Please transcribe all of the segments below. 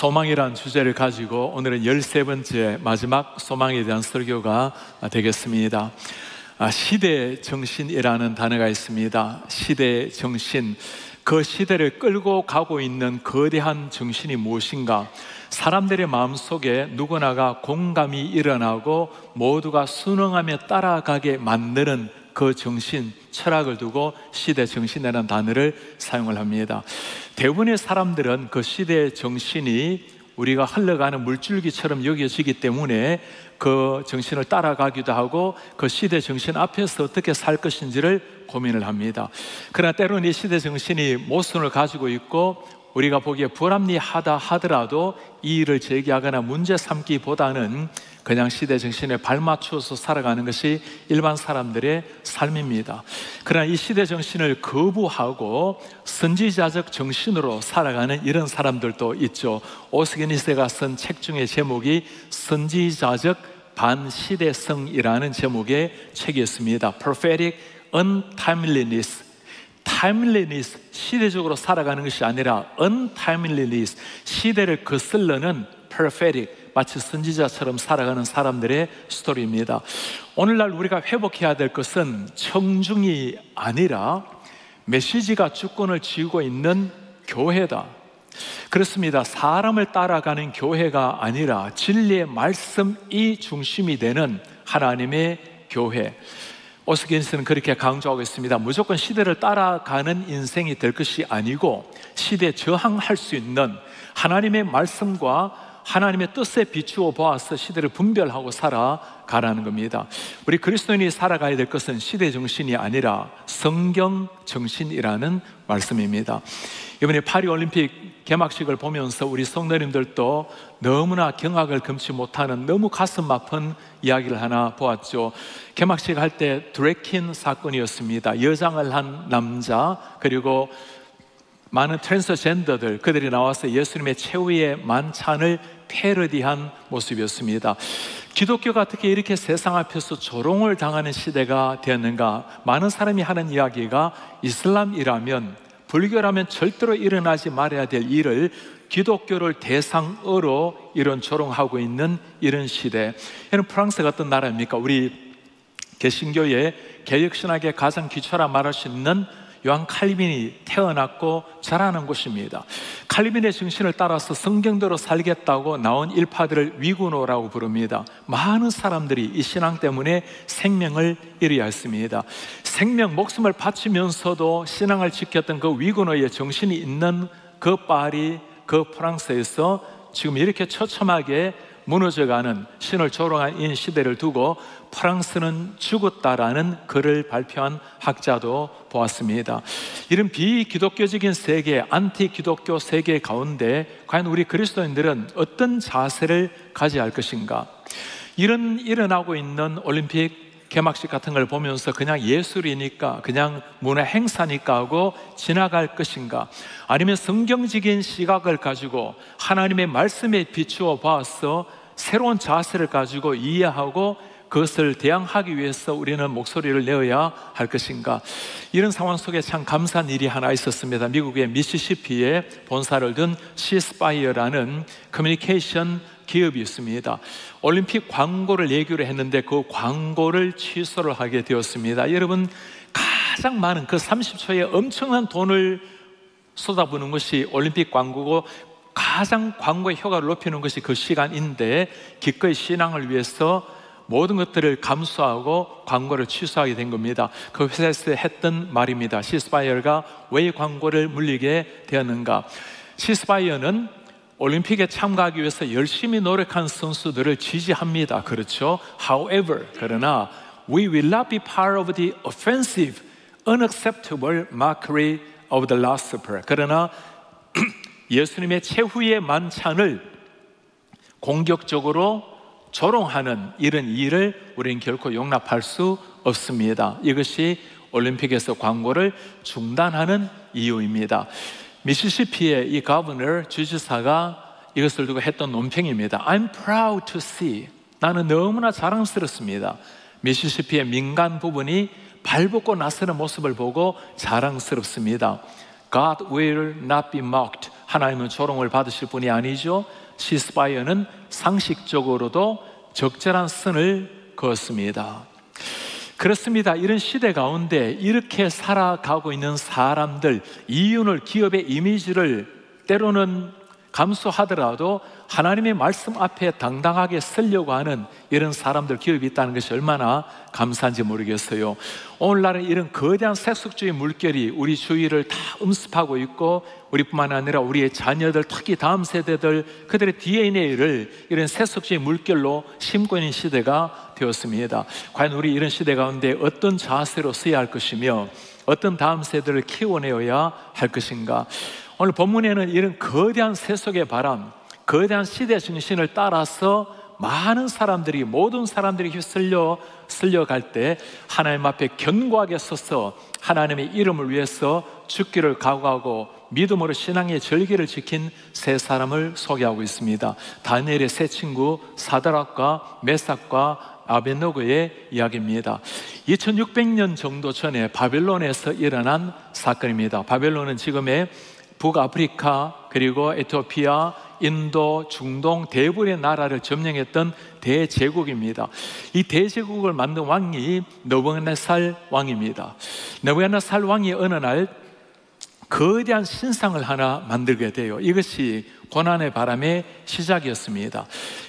소망이란 주제를 가지고 오늘은 13번째 마지막 소망에 대한 설교가 되겠습니다. 시대 정신이라는 단어가 있습니다. 시대 정신, 그 시대를 끌고 가고 있는 거대한 정신이 무엇인가? 사람들의 마음속에 누구나가 공감이 일어나고 모두가 순응하며 따라가게 만드는 그 정신, 철학을 두고 시대 정신이라는 단어를 사용을 합니다. 대부분의 사람들은 그 시대의 정신이 우리가 흘러가는 물줄기처럼 여겨지기 때문에 그 정신을 따라가기도 하고 그 시대 정신 앞에서 어떻게 살 것인지를 고민을 합니다. 그러나 때로는 이 시대 정신이 모순을 가지고 있고 우리가 보기에 불합리하다 하더라도 이 일을 제기하거나 문제 삼기보다는 그냥 시대 정신에 발맞추어서 살아가는 것이 일반 사람들의 삶입니다. 그러나 이 시대 정신을 거부하고 선지자적 정신으로 살아가는 이런 사람들도 있죠. 오스게니스가 쓴 책 중에 제목이 선지자적 반시대성이라는 제목의 책이었습니다. Prophetic Untimeliness. timeliness, 시대적으로 살아가는 것이 아니라 untimeliness, 시대를 거슬러는 prophetic, 마치 선지자처럼 살아가는 사람들의 스토리입니다. 오늘날 우리가 회복해야 될 것은 청중이 아니라 메시지가 주권을 쥐고 있는 교회다. 그렇습니다. 사람을 따라가는 교회가 아니라 진리의 말씀이 중심이 되는 하나님의 교회. 오스게니스는 그렇게 강조하고 있습니다. 무조건 시대를 따라가는 인생이 될 것이 아니고 시대에 저항할 수 있는 하나님의 말씀과 하나님의 뜻에 비추어 보아서 시대를 분별하고 살아가라는 겁니다. 우리 그리스도인이 살아가야 될 것은 시대 정신이 아니라 성경 정신이라는 말씀입니다. 이번에 파리올림픽 개막식을 보면서 우리 성도님들도 너무나 경악을 금치 못하는 너무 가슴 아픈 이야기를 하나 보았죠. 개막식 할 때 드래킨 사건이었습니다. 여장을 한 남자 그리고 많은 트랜스젠더들, 그들이 나와서 예수님의 최후의 만찬을 패러디한 모습이었습니다. 기독교가 어떻게 이렇게 세상 앞에서 조롱을 당하는 시대가 되었는가? 많은 사람이 하는 이야기가 이슬람이라면, 불교라면 절대로 일어나지 말아야 될 일을 기독교를 대상으로 이런 조롱하고 있는 이런 시대. 이는 프랑스가 어떤 나라입니까? 우리 개신교의 개혁신학의 가장 기초라 말할 수 있는 요한 칼빈이 태어났고 자라는 곳입니다. 칼빈의 정신을 따라서 성경대로 살겠다고 나온 일파들을 위구노라고 부릅니다. 많은 사람들이 이 신앙 때문에 생명을 잃어야 했습니다. 생명, 목숨을 바치면서도 신앙을 지켰던 그 위구노의 정신이 있는 그 파리, 그 프랑스에서 지금 이렇게 처참하게 무너져가는 신을 조롱한 이 시대를 두고 프랑스는 죽었다라는 글을 발표한 학자도 보았습니다. 이런 비기독교적인 세계, 안티기독교 세계 가운데 과연 우리 그리스도인들은 어떤 자세를 가져야 할 것인가? 이런 일어나고 있는 올림픽 개막식 같은 걸 보면서 그냥 예술이니까, 그냥 문화 행사니까 하고 지나갈 것인가? 아니면 성경적인 시각을 가지고 하나님의 말씀에 비추어 봐서 새로운 자세를 가지고 이해하고 그것을 대항하기 위해서 우리는 목소리를 내어야 할 것인가? 이런 상황 속에 참 감사한 일이 하나 있었습니다. 미국의 미시시피에 본사를 둔 시스파이어라는 커뮤니케이션 기업이 있습니다. 올림픽 광고를 얘기를 했는데 그 광고를 취소를 하게 되었습니다. 여러분, 가장 많은 그 30초에 엄청난 돈을 쏟아부는 것이 올림픽 광고고 가장 광고의 효과를 높이는 것이 그 시간인데 기꺼이 신앙을 위해서 모든 것들을 감수하고 광고를 취소하게 된 겁니다. 그 회사에서 했던 말입니다. 시스파이어가 왜 광고를 물리게 되었는가? 시스파이어는 올림픽에 참가하기 위해서 열심히 노력한 선수들을 지지합니다. 그렇죠? However, 그러나 we will not be part of the offensive, unacceptable mockery of the Last Supper. 그러나 예수님의 최후의 만찬을 공격적으로 조롱하는 이런 일을 우리는 결코 용납할 수 없습니다. 이것이 올림픽에서 광고를 중단하는 이유입니다. 미시시피의 이 거버너, 주지사가 이것을 두고 했던 논평입니다. I'm proud to see, 나는 너무나 자랑스럽습니다. 미시시피의 민간 부분이 발벗고 나서는 모습을 보고 자랑스럽습니다. God will not be mocked, 하나님은 조롱을 받으실 분이 아니죠. 시스바이어는 상식적으로도 적절한 선을 그었습니다. 그렇습니다. 이런 시대 가운데 이렇게 살아가고 있는 사람들, 이윤을, 기업의 이미지를 때로는 감수하더라도 하나님의 말씀 앞에 당당하게 서려고 하는 이런 사람들, 기업이 있다는 것이 얼마나 감사한지 모르겠어요. 오늘날은 이런 거대한 세속주의 물결이 우리 주위를 다 음습하고 있고, 우리뿐만 아니라 우리의 자녀들, 특히 다음 세대들, 그들의 DNA를 이런 세속주의 물결로 심고 있는 시대가 되었습니다. 과연 우리 이런 시대 가운데 어떤 자세로 서야 할 것이며 어떤 다음 세대를 키워내어야 할 것인가? 오늘 본문에는 이런 거대한 세속의 바람, 거대한 시대 정신을 따라서 많은 사람들이, 모든 사람들이 휩쓸려 갈 때 하나님 앞에 견고하게 서서 하나님의 이름을 위해서 죽기를 각오하고 믿음으로 신앙의 절기를 지킨 세 사람을 소개하고 있습니다. 다니엘의 세 친구 사드락과 메삭과 아벳노고의 이야기입니다. 2600년 정도 전에 바벨론에서 일어난 사건입니다. 바벨론은 지금의 북아프리카, 그리고 에티오피아, 인도, 중동 대부분의 나라를 점령했던 대제국입니다. 이 대제국을 만든 왕이 느부갓네살 왕입니다. 느부갓네살 왕이 어느 날 거대한 신상을 하나 만들게 돼요. 이것이 고난의 바람의 시작이었습니다.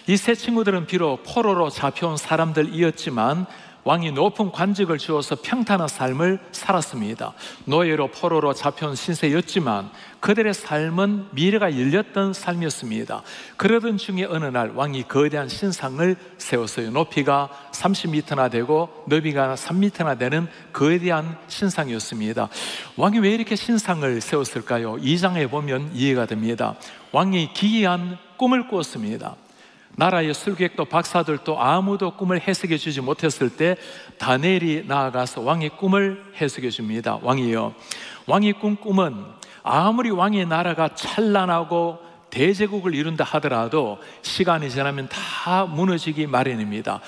이 세 친구들은 비록 포로로 잡혀온 사람들이었지만 왕이 높은 관직을 주어서 평탄한 삶을 살았습니다. 노예로 포로로 잡혀온 신세였지만 그들의 삶은 미래가 열렸던 삶이었습니다. 그러던 중에 어느 날 왕이 거대한 신상을 세웠어요. 높이가 30m나 되고 너비가 3m나 되는 거대한 신상이었습니다. 왕이 왜 이렇게 신상을 세웠을까요? 2장에 보면 이해가 됩니다. 왕이 기이한 꿈을 꾸었습니다. 나라의 술객도 박사들도 아무도 꿈을 해석해 주지 못했을 때 다니엘이 나아가서 왕의 꿈을 해석해 줍니다. 왕이요, 왕이 꾼 꿈은 아무리 왕의 나라가 찬란하고 대제국을 이룬다 하더라도 시간이 지나면 다 무너지기 마련입니다.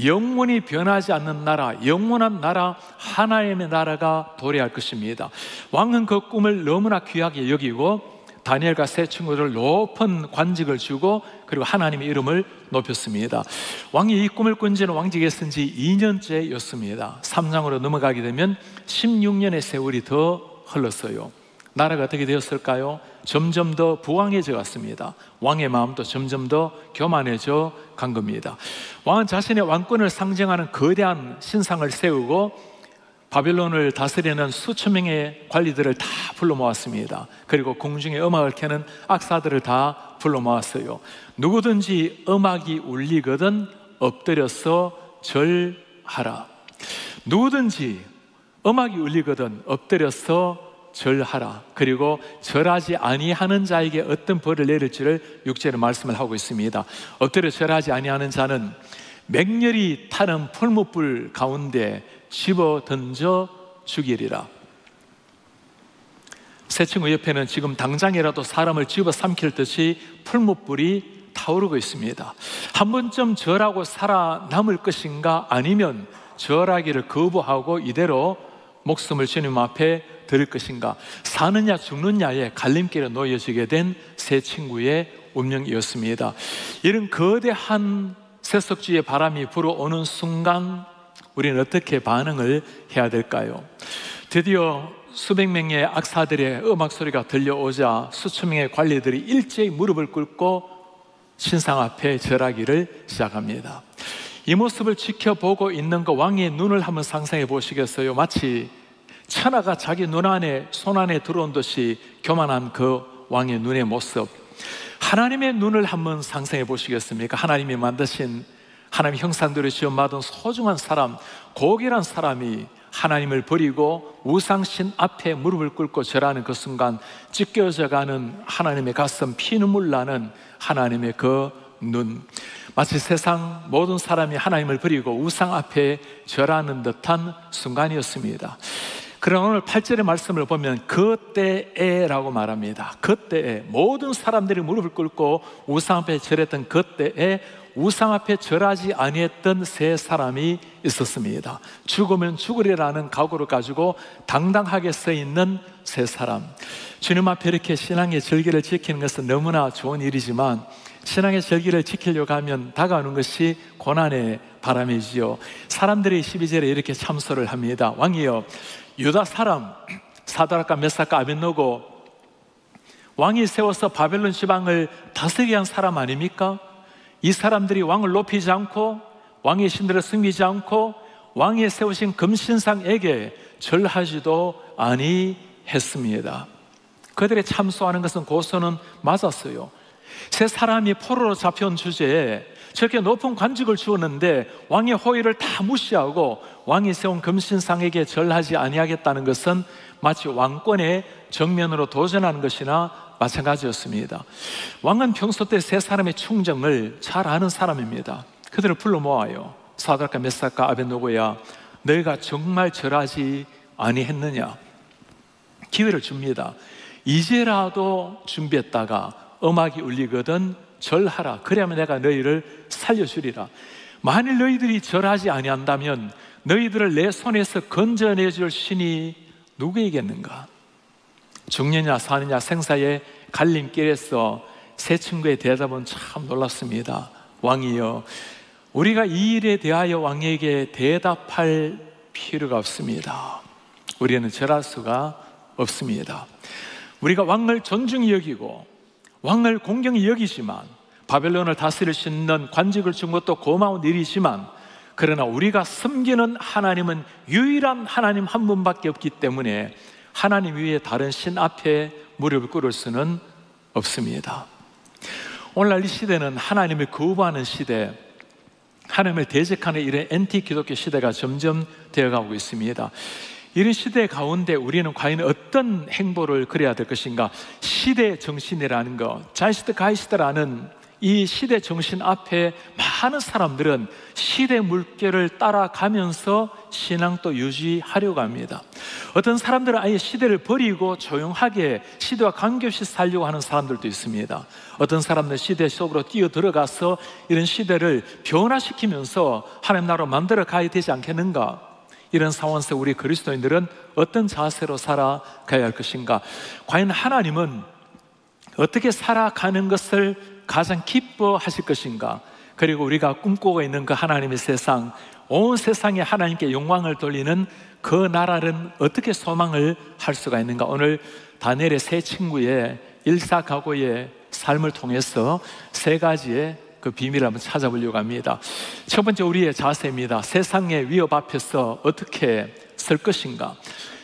영원히 변하지 않는 나라, 영원한 나라, 하나님의 나라가 도래할 것입니다. 왕은 그 꿈을 너무나 귀하게 여기고 다니엘과 세 친구들 높은 관직을 주고 그리고 하나님의 이름을 높였습니다. 왕이 이 꿈을 꾼 지는 왕직에 쓴 지 2년째였습니다. 3장으로 넘어가게 되면 16년의 세월이 더 흘렀어요. 나라가 어떻게 되었을까요? 점점 더 부강해져 갔습니다. 왕의 마음도 점점 더 교만해져 간 겁니다. 왕은 자신의 왕권을 상징하는 거대한 신상을 세우고 바벨론을 다스리는 수천 명의 관리들을 다 불러 모았습니다. 그리고 궁중에 음악을 켜는 악사들을 다 불러 모았어요. 누구든지 음악이 울리거든 엎드려서 절하라. 누구든지 음악이 울리거든 엎드려서 절하라. 그리고 절하지 아니하는 자에게 어떤 벌을 내릴지를 6절에 말씀을 하고 있습니다. 엎드려 절하지 아니하는 자는 맹렬히 타는 풀무불 가운데 집어 던져 죽이리라. 세 친구 옆에는 지금 당장이라도 사람을 집어 삼킬 듯이 풀무불이 타오르고 있습니다. 한 번쯤 절하고 살아남을 것인가, 아니면 절하기를 거부하고 이대로 목숨을 주님 앞에 드릴 것인가, 사느냐 죽느냐의 갈림길에 놓여지게 된 세 친구의 운명이었습니다. 이런 거대한 세속주의의 바람이 불어오는 순간 우리는 어떻게 반응을 해야 될까요? 드디어 수백 명의 악사들의 음악 소리가 들려오자 수천 명의 관리들이 일제히 무릎을 꿇고 신상 앞에 절하기를 시작합니다. 이 모습을 지켜보고 있는 그 왕의 눈을 한번 상상해 보시겠어요? 마치 천하가 자기 눈 안에, 손 안에 들어온 듯이 교만한 그 왕의 눈의 모습, 하나님의 눈을 한번 상상해 보시겠습니까? 하나님이 만드신, 하나님의 형상대로 지음받은 소중한 사람, 고귀한 사람이 하나님을 버리고 우상신 앞에 무릎을 꿇고 절하는 그 순간 찢겨져가는 하나님의 가슴, 피눈물 나는 하나님의 그 눈, 마치 세상 모든 사람이 하나님을 버리고 우상 앞에 절하는 듯한 순간이었습니다. 그러나 오늘 8절의 말씀을 보면 그때에라고 말합니다. 그때에 모든 사람들이 무릎을 꿇고 우상 앞에 절했던 그때에 우상 앞에 절하지 아니했던 세 사람이 있었습니다. 죽으면 죽으리라는 각오를 가지고 당당하게 서 있는 세 사람. 주님 앞에 이렇게 신앙의 절기를 지키는 것은 너무나 좋은 일이지만 신앙의 절기를 지키려고 하면 다가오는 것이 고난의 바람이지요. 사람들이 12절에 이렇게 참소를 합니다. 왕이여, 유다 사람 사드락과 메삭과 아벳느고 왕이 세워서 바벨론 지방을 다스리게 한 사람 아닙니까? 이 사람들이 왕을 높이지 않고 왕의 신들을 섬기지 않고 왕이 세우신 금신상에게 절하지도 아니했습니다. 그들의 참소하는 것은 고소는 맞았어요. 세 사람이 포로로 잡혀온 주제에 저렇게 높은 관직을 주었는데 왕의 호의를 다 무시하고 왕이 세운 금신상에게 절하지 아니하겠다는 것은 마치 왕권의 정면으로 도전하는 것이나 마찬가지였습니다. 왕은 평소 때 세 사람의 충정을 잘 아는 사람입니다. 그들을 불러 모아요. 사드락과 메삭과 아벳느고야, 너희가 정말 절하지 아니했느냐? 기회를 줍니다. 이제라도 준비했다가 음악이 울리거든 절하라. 그래야만 내가 너희를 살려주리라. 만일 너희들이 절하지 아니한다면 너희들을 내 손에서 건져내줄 신이 누구이겠는가? 죽느냐 사느냐 생사의 갈림길에서 세 친구의 대답은 참 놀랍습니다. 왕이여, 우리가 이 일에 대하여 왕에게 대답할 필요가 없습니다. 우리는 절할 수가 없습니다. 우리가 왕을 존중히 여기고 왕을 공경히 여기지만 바벨론을 다스릴 수 있는 관직을 준 것도 고마운 일이지만 그러나 우리가 섬기는 하나님은 유일한 하나님 한 분밖에 없기 때문에 하나님 위에 다른 신 앞에 무릎을 꿇을 수는 없습니다. 오늘날 이 시대는 하나님을 거부하는 시대, 하나님을 대적하는 이런 엔티 기독교 시대가 점점 되어가고 있습니다. 이런 시대 가운데 우리는 과연 어떤 행보를 그려야 될 것인가? 시대 정신이라는 것, 자이스트 가이스트라는 이 시대 정신 앞에 많은 사람들은 시대 물결을 따라가면서 신앙도 유지하려고 합니다. 어떤 사람들은 아예 시대를 버리고 조용하게 시대와 관계없이 살려고 하는 사람들도 있습니다. 어떤 사람들은 시대 속으로 뛰어들어가서 이런 시대를 변화시키면서 하나님 나라로 만들어 가야 되지 않겠는가? 이런 상황에서 우리 그리스도인들은 어떤 자세로 살아가야 할 것인가? 과연 하나님은 어떻게 살아가는 것을 가장 기뻐하실 것인가? 그리고 우리가 꿈꾸고 있는 그 하나님의 세상, 온 세상에 하나님께 영광을 돌리는 그 나라는 어떻게 소망을 할 수가 있는가? 오늘 다니엘의 세 친구의 일사각오의 삶을 통해서 세 가지의 그 비밀을 한번 찾아보려고 합니다. 첫 번째, 우리의 자세입니다. 세상의 위협 앞에서 어떻게 설 것인가?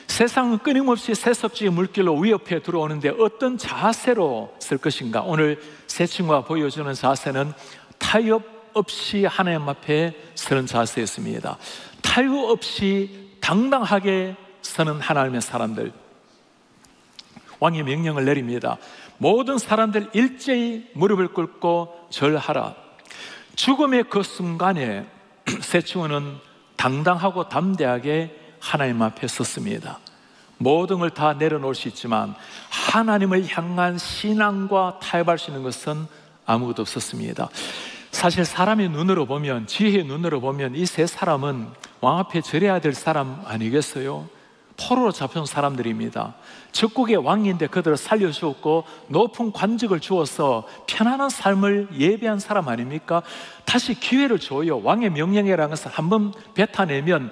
세상은 끊임없이 세속주의 물길로 위협해 들어오는데 어떤 자세로 설 것인가? 오늘 세 친구가 보여주는 자세는 타협 없이 하나님 앞에 서는 자세였습니다. 타협 없이 당당하게 서는 하나님의 사람들. 왕이 명령을 내립니다. 모든 사람들 일제히 무릎을 꿇고 절하라. 죽음의 그 순간에 세 친구는 당당하고 담대하게 하나님 앞에 섰습니다. 모든 걸 다 내려놓을 수 있지만 하나님을 향한 신앙과 타협할 수 있는 것은 아무것도 없었습니다. 사실 사람의 눈으로 보면, 지혜의 눈으로 보면 이 세 사람은 왕 앞에 절해야 될 사람 아니겠어요? 포로로 잡혀온 사람들입니다. 적국의 왕인데 그들을 살려주었고 높은 관직을 주어서 편안한 삶을 예배한 사람 아닙니까? 다시 기회를 줘요. 왕의 명령이라는 것을 한번 뱉어내면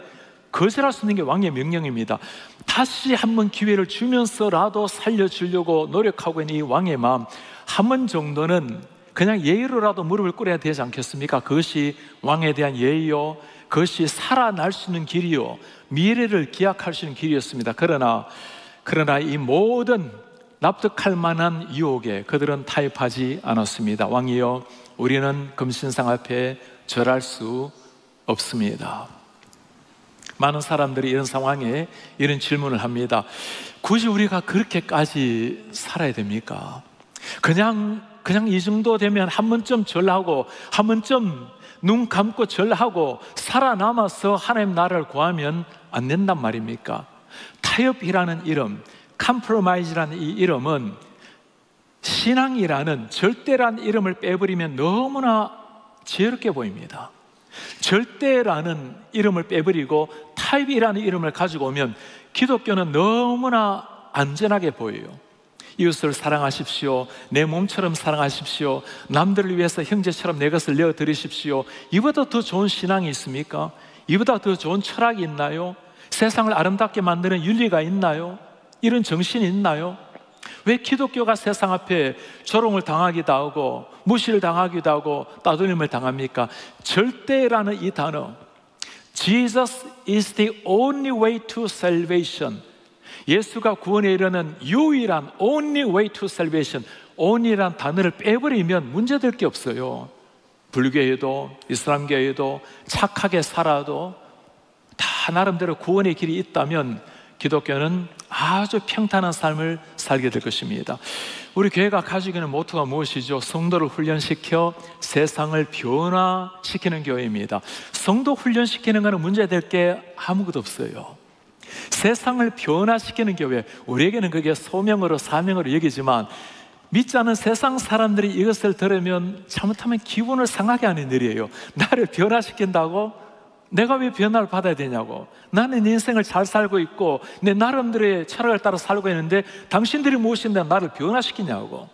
거절할 수 있는 게 왕의 명령입니다. 다시 한번 기회를 주면서라도 살려주려고 노력하고 있는 이 왕의 마음, 한 번 정도는 그냥 예의로라도 무릎을 꿇어야 되지 않겠습니까? 그것이 왕에 대한 예의요, 그것이 살아날 수 있는 길이요, 미래를 기약할 수 있는 길이었습니다. 그러나 이 모든 납득할 만한 유혹에 그들은 타협하지 않았습니다. 왕이여, 우리는 금신상 앞에 절할 수 없습니다. 많은 사람들이 이런 상황에 이런 질문을 합니다. 굳이 우리가 그렇게까지 살아야 됩니까? 그냥 이 정도 되면 한 번쯤 절하고 한 번쯤 눈 감고 절하고 살아남아서 하나님 나라를 구하면 안 된단 말입니까? 타협이라는 이름, 컴프로마이즈라는 이 이름은 신앙이라는 절대라는 이름을 빼버리면 너무나 지혜롭게 보입니다. 절대라는 이름을 빼버리고 타협이라는 이름을 가지고 오면 기독교는 너무나 안전하게 보여요. 이웃을 사랑하십시오. 내 몸처럼 사랑하십시오. 남들을 위해서 형제처럼 내 것을 내어드리십시오. 이보다 더 좋은 신앙이 있습니까? 이보다 더 좋은 철학이 있나요? 세상을 아름답게 만드는 윤리가 있나요? 이런 정신이 있나요? 왜 기독교가 세상 앞에 조롱을 당하기도 하고 무시를 당하기도 하고 따돌림을 당합니까? 절대라는 이 단어, Jesus is the only way to salvation, 예수가 구원에 이르는 유일한 only way to salvation, only란 단어를 빼버리면 문제될 게 없어요. 불교에도 이슬람교에도 착하게 살아도 다 나름대로 구원의 길이 있다면 기독교는 아주 평탄한 삶을 살게 될 것입니다. 우리 교회가 가지고 있는 모토가 무엇이죠? 성도를 훈련시켜 세상을 변화시키는 교회입니다. 성도 훈련시키는 것은 문제될 게 아무것도 없어요. 세상을 변화시키는 교회, 우리에게는 그게 소명으로 사명으로 여기지만 믿지 않은 세상 사람들이 이것을 들으면 잘못하면 기분을 상하게 하는 일이에요. 나를 변화시킨다고? 내가 왜 변화를 받아야 되냐고. 나는 내 인생을 잘 살고 있고 내 나름대로의 철학을 따라 살고 있는데 당신들이 무엇인데 나를 변화시키냐고.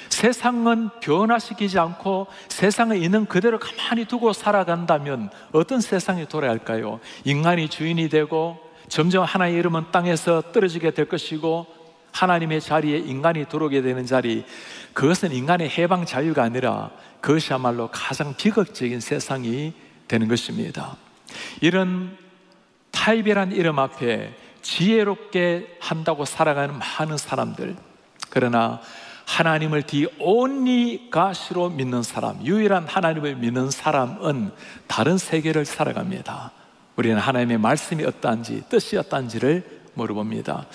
세상은 변화시키지 않고 세상에 있는 그대로 가만히 두고 살아간다면 어떤 세상이 돌아갈까요? 인간이 주인이 되고 점점 하나님의 이름은 땅에서 떨어지게 될 것이고 하나님의 자리에 인간이 들어오게 되는 자리, 그것은 인간의 해방 자유가 아니라 그것이야말로 가장 비극적인 세상이 되는 것입니다. 이런 타입이라는 이름 앞에 지혜롭게 한다고 살아가는 많은 사람들, 그러나 하나님을 the only God으로 믿는 사람, 유일한 하나님을 믿는 사람은 다른 세계를 살아갑니다. 우리는 하나님의 말씀이 어떠한지, 뜻이 어떠한지를 물어봅니다.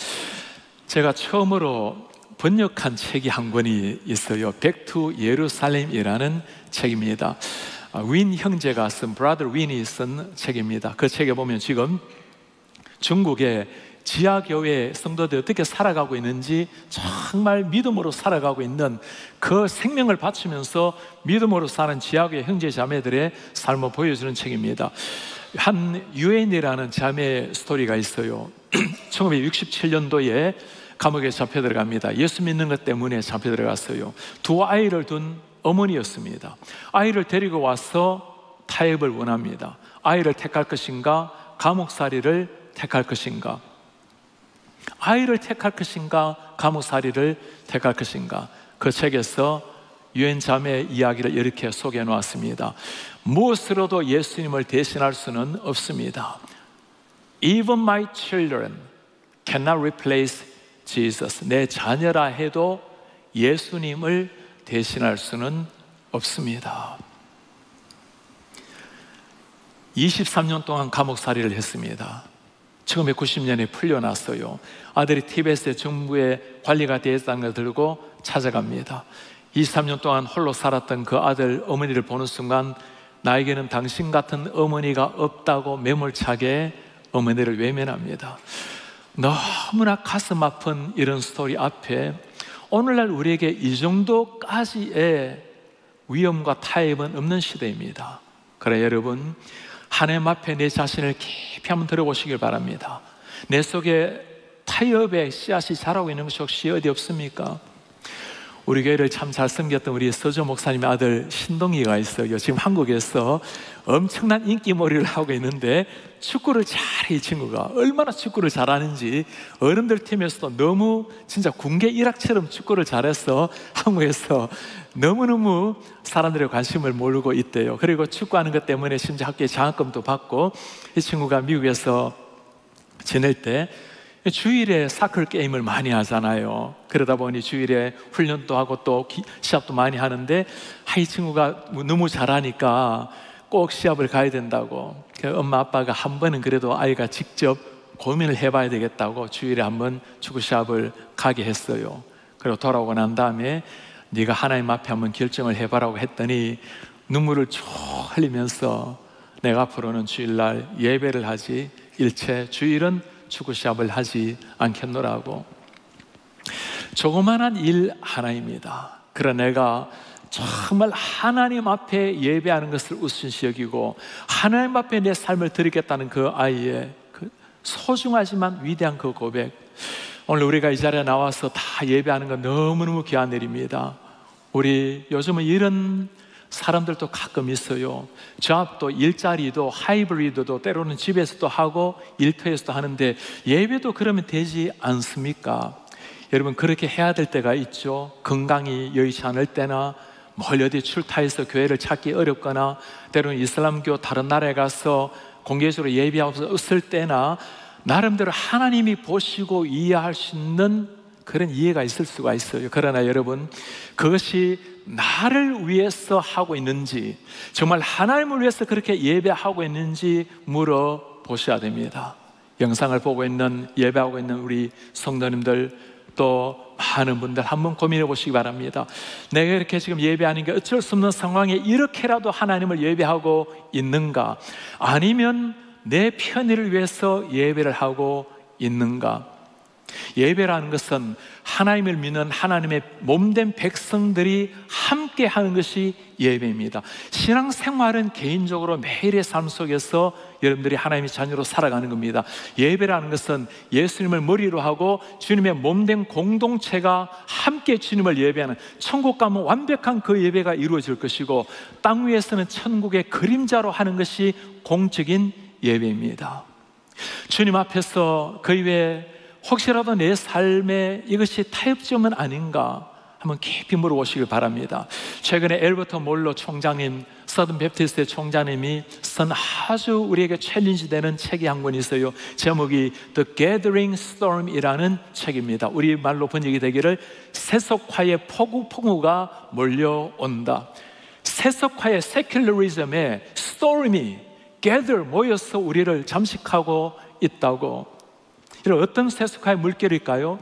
제가 처음으로 번역한 책이 한 권이 있어요. Back to Jerusalem이라는 책입니다. 윈 형제가 쓴, 브라더 윈이 쓴 책입니다. 그 책에 보면 지금 중국의 지하교회 성도들이 어떻게 살아가고 있는지, 정말 믿음으로 살아가고 있는, 그 생명을 바치면서 믿음으로 사는 지하교회 형제 자매들의 삶을 보여주는 책입니다. 한 유엔이라는 자매 스토리가 있어요. 1967년도에 감옥에 잡혀 들어갑니다. 예수 믿는 것 때문에 잡혀 들어갔어요. 두 아이를 둔 어머니였습니다. 아이를 데리고 와서 타협을 원합니다. 아이를 택할 것인가, 감옥살이를 택할 것인가, 아이를 택할 것인가, 감옥살이를 택할 것인가. 그 책에서 유엔 자매의 이야기를 이렇게 소개해 놓았습니다. 무엇으로도 예수님을 대신할 수는 없습니다. Even my children cannot replace Jesus. 내 자녀라 해도 예수님을 대신할 수는 없습니다. 23년 동안 감옥살이를 했습니다. 1990년에 풀려났어요. 아들이 티베트의 정부의 관리가 되었다는 걸 들고 찾아갑니다. 23년 동안 홀로 살았던 그 아들 어머니를 보는 순간 나에게는 당신 같은 어머니가 없다고 매몰차게 어머니를 외면합니다. 너무나 가슴 아픈 이런 스토리 앞에 오늘날 우리에게 이 정도까지의 위험과 타협은 없는 시대입니다. 그래 여러분, 하나님 앞에 내 자신을 깊이 한번 들어보시길 바랍니다. 내 속에 타협의 씨앗이 자라고 있는 것이 혹시 어디 없습니까? 우리 교회를 참 잘 섬겼던 우리 서조 목사님의 아들 신동이가 있어요. 지금 한국에서 엄청난 인기몰이를 하고 있는데 축구를 잘해. 이 친구가 얼마나 축구를 잘하는지 어른들 팀에서도 너무 진짜 군계 일학처럼 축구를 잘해서 한국에서 너무너무 사람들의 관심을 모으고 있대요. 그리고 축구하는 것 때문에 심지어 학교에 장학금도 받고, 이 친구가 미국에서 지낼 때 주일에 사클 게임을 많이 하잖아요. 그러다 보니 주일에 훈련도 하고 또 시합도 많이 하는데, 이 친구가 너무 잘하니까 꼭 시합을 가야 된다고, 엄마 아빠가 한 번은 그래도 아이가 직접 고민을 해봐야 되겠다고 주일에 한번 축구 시합을 가게 했어요. 그리고 돌아오고 난 다음에 네가 하나님 앞에 한번 결정을 해봐라고 했더니 눈물을 쭉 흘리면서 내가 앞으로는 주일날 예배를 하지, 일체 주일은 축구 시합을 하지 않겠노라고. 조그만한 일 하나입니다. 그러나 내가 정말 하나님 앞에 예배하는 것을 우선시 여기고 하나님 앞에 내 삶을 드리겠다는 그 아이의 그 소중하지만 위대한 그 고백, 오늘 우리가 이 자리에 나와서 다 예배하는 건 너무너무 귀한 일입니다. 우리 요즘은 이런 사람들도 가끔 있어요. 잡도 일자리도 하이브리드도 때로는 집에서도 하고 일터에서도 하는데 예배도 그러면 되지 않습니까? 여러분, 그렇게 해야 될 때가 있죠. 건강이 여의치 않을 때나 멀리 어디 출타해서 교회를 찾기 어렵거나 때로는 이슬람교 다른 나라에 가서 공개적으로 예배하고 을 때나 나름대로 하나님이 보시고 이해할 수 있는 그런 이해가 있을 수가 있어요. 그러나 여러분, 그것이 나를 위해서 하고 있는지, 정말 하나님을 위해서 그렇게 예배하고 있는지 물어보셔야 됩니다. 영상을 보고 있는, 예배하고 있는 우리 성도님들, 또 많은 분들 한번 고민해 보시기 바랍니다. 내가 이렇게 지금 예배하는 게 어쩔 수 없는 상황에 이렇게라도 하나님을 예배하고 있는가? 아니면 내 편의를 위해서 예배를 하고 있는가? 예배라는 것은 하나님을 믿는 하나님의 몸된 백성들이 함께 하는 것이 예배입니다. 신앙생활은 개인적으로 매일의 삶 속에서 여러분들이 하나님의 자녀로 살아가는 겁니다. 예배라는 것은 예수님을 머리로 하고 주님의 몸된 공동체가 함께 주님을 예배하는, 천국 가면 완벽한 그 예배가 이루어질 것이고 땅 위에서는 천국의 그림자로 하는 것이 공적인 예배입니다. 주님 앞에서 그 이외에 혹시라도 내 삶에 이것이 타협점은 아닌가 한번 깊이 물어보시길 바랍니다. 최근에 엘버터 몰로 총장님, 서든 베프티스트의 총장님이 쓴 아주 우리에게 챌린지 되는 책이 한 권 있어요. 제목이 The Gathering Storm이라는 책입니다. 우리말로 번역이 되기를 세속화의 폭우가 몰려온다. 세속화의 세큘러리즘의 스토름이 gather, 모여서 우리를 잠식하고 있다고. 이런 어떤 세속화의 물결일까요?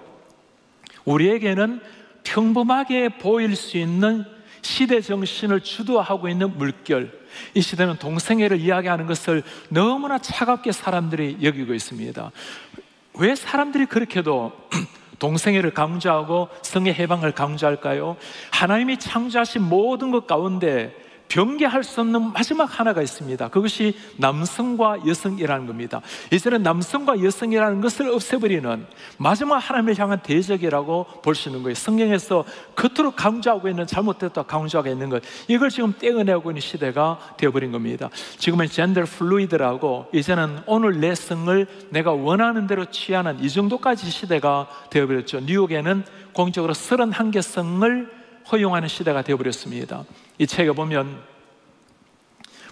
우리에게는 평범하게 보일 수 있는 시대 정신을 주도하고 있는 물결, 이 시대는 동성애를 이야기하는 것을 너무나 차갑게 사람들이 여기고 있습니다. 왜 사람들이 그렇게도 동성애를 강조하고 성애 해방을 강조할까요? 하나님이 창조하신 모든 것 가운데 변개할 수 없는 마지막 하나가 있습니다. 그것이 남성과 여성이라는 겁니다. 이제는 남성과 여성이라는 것을 없애버리는 마지막 하나님을 향한 대적이라고 볼 수 있는 거예요. 성경에서 겉으로 강조하고 있는, 잘못됐다 강조하고 있는 것, 이걸 지금 떼어내고 있는 시대가 되어버린 겁니다. 지금은 젠더 플루이드라고, 이제는 오늘 내 성을 내가 원하는 대로 취하는 이 정도까지 시대가 되어버렸죠. 뉴욕에는 공적으로 31개 성을 허용하는 시대가 되어버렸습니다. 이 책에 보면